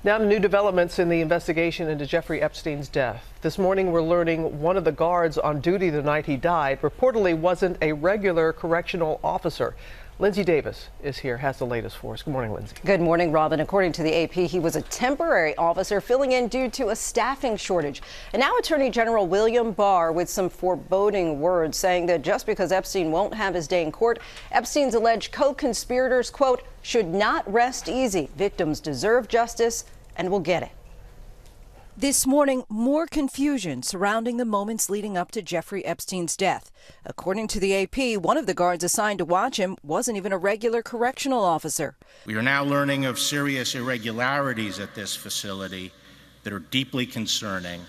Now to new developments in the investigation into Jeffrey Epstein's death. This morning we're learning one of the guards on duty the night he died reportedly wasn't a regular correctional officer. Lindsay Davis is here, has the latest for us. Good morning, Lindsay. Good morning, Robin. According to the AP, he was a temporary officer filling in due to a staffing shortage. And now Attorney General William Barr with some foreboding words, saying that just because Epstein won't have his day in court, Epstein's alleged co-conspirators, quote, should not rest easy. Victims deserve justice and will get it. This morning, more confusion surrounding the moments leading up to Jeffrey Epstein's death. According to the AP, one of the guards assigned to watch him wasn't even a regular correctional officer. We are now learning of serious irregularities at this facility that are deeply concerning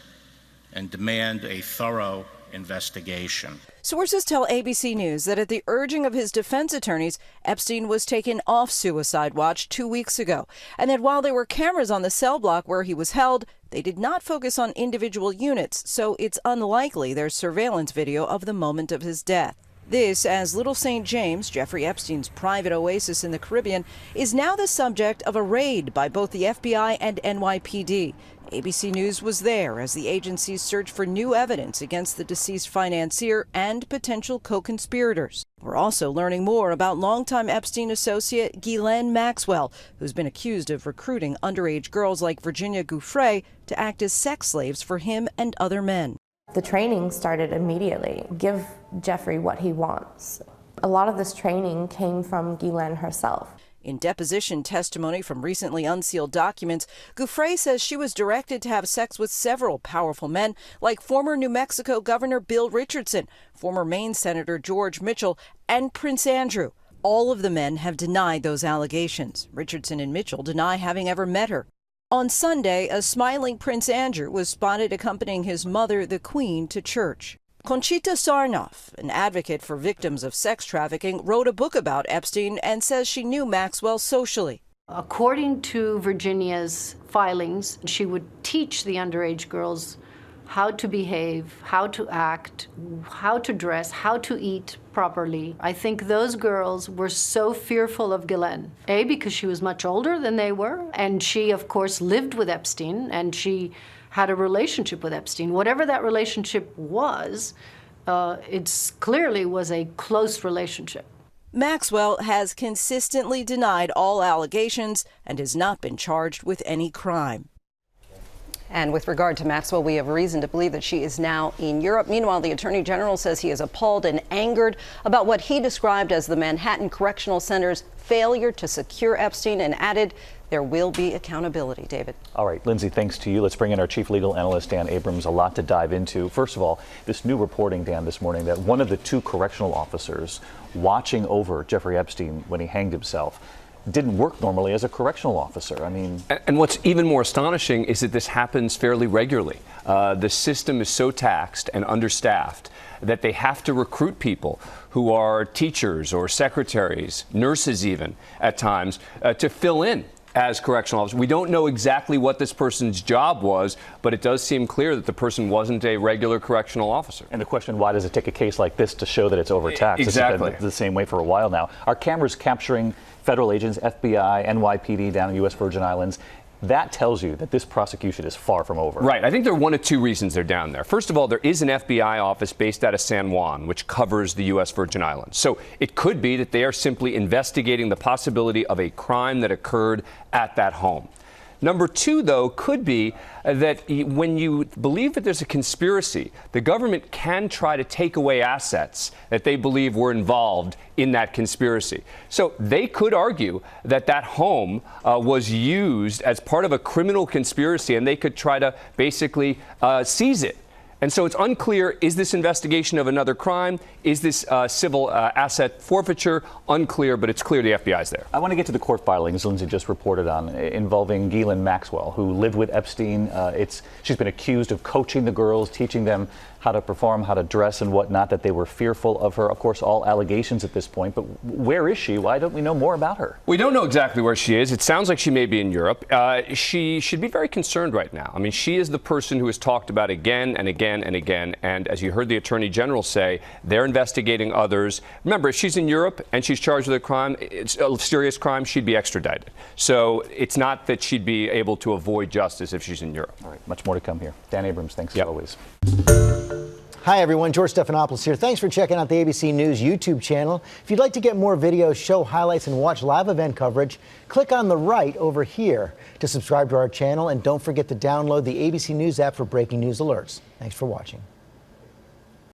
and demand a thorough investigation. Sources tell ABC News that at the urging of his defense attorneys, Epstein was taken off suicide watch 2 weeks ago, and that while there were cameras on the cell block where he was held, they did not focus on individual units, so it's unlikely there's surveillance video of the moment of his death. This, as Little St. James, Jeffrey Epstein's private oasis in the Caribbean, is now the subject of a raid by both the FBI and NYPD. ABC News was there as the agencies search for new evidence against the deceased financier and potential co-conspirators. We're also learning more about longtime Epstein associate Ghislaine Maxwell, who's been accused of recruiting underage girls like Virginia Giuffre to act as sex slaves for him and other men. The training started immediately. Give Jeffrey what he wants. A lot of this training came from Ghislaine herself. In deposition testimony from recently unsealed documents, Giuffre says she was directed to have sex with several powerful men, like former New Mexico Governor Bill Richardson, former Maine Senator George Mitchell, and Prince Andrew. All of the men have denied those allegations. Richardson and Mitchell deny having ever met her. On Sunday, a smiling Prince Andrew was spotted accompanying his mother, the Queen, to church. Conchita Sarnoff, an advocate for victims of sex trafficking, wrote a book about Epstein and says she knew Maxwell socially. According to Virginia's filings, she would teach the underage girls how to behave, how to act, how to dress, how to eat properly. I think those girls were so fearful of Ghislaine, A, because she was much older than they were, and she, of course, lived with Epstein, and she had a relationship with Epstein. Whatever that relationship was, it clearly was a close relationship. Maxwell has consistently denied all allegations and has not been charged with any crime. And with regard to Maxwell, we have reason to believe that she is now in Europe. Meanwhile, the Attorney General says he is appalled and angered about what he described as the Manhattan Correctional Center's failure to secure Epstein, and added there will be accountability. David. All right, Lindsay, thanks to you. Let's bring in our chief legal analyst, Dan Abrams. A lot to dive into. First of all, this new reporting, Dan, this morning, that one of the two correctional officers watching over Jeffrey Epstein when he hanged himself didn't work normally as a correctional officer. I mean, and what's even more astonishing is that this happens fairly regularly. The system is so taxed and understaffed that they have to recruit people who are teachers or secretaries, nurses even, at times, to fill in as correctional officers. We don't know exactly what this person's job was, but it does seem clear that the person wasn't a regular correctional officer. And the question, why does it take a case like this to show that it's overtaxed? Exactly. It's been the same way for a while now. Are cameras capturing federal agents, FBI, NYPD down in U.S. Virgin Islands? That tells you that this prosecution is far from over. Right. I think there are one of two reasons they're down there. First of all, there is an FBI office based out of San Juan, which covers the U.S. Virgin Islands. So it could be that they are simply investigating the possibility of a crime that occurred at that home. Number two, though, could be that when you believe that there's a conspiracy, the government can try to take away assets that they believe were involved in that conspiracy. So they could argue that that home was used as part of a criminal conspiracy, and they could try to basically seize it. And so it's unclear, is this investigation of another crime? Is this civil asset forfeiture? Unclear, but it's clear the FBI's there. I want to get to the court filings Lindsay just reported on involving Ghislaine Maxwell, who lived with Epstein. She's been accused of coaching the girls, teaching them how to perform, how to dress and whatnot, that they were fearful of her. Of course, all allegations at this point. But where is she? Why don't we know more about her? We don't know exactly where she is. It sounds like she may be in Europe. She should be very concerned right now. I mean, she is the person who has talked about again and again and again. And as you heard the Attorney General say, they're investigating others. Remember, if she's in Europe and she's charged with a crime, it's a serious crime, she'd be extradited. So it's not that she'd be able to avoid justice if she's in Europe. All right, much more to come here. Dan Abrams, thanks as always. Hi, everyone. George Stephanopoulos here. Thanks for checking out the ABC News YouTube channel. If you'd like to get more videos, show highlights, and watch live event coverage, click on the right over here to subscribe to our channel. And don't forget to download the ABC News app for breaking news alerts. Thanks for watching.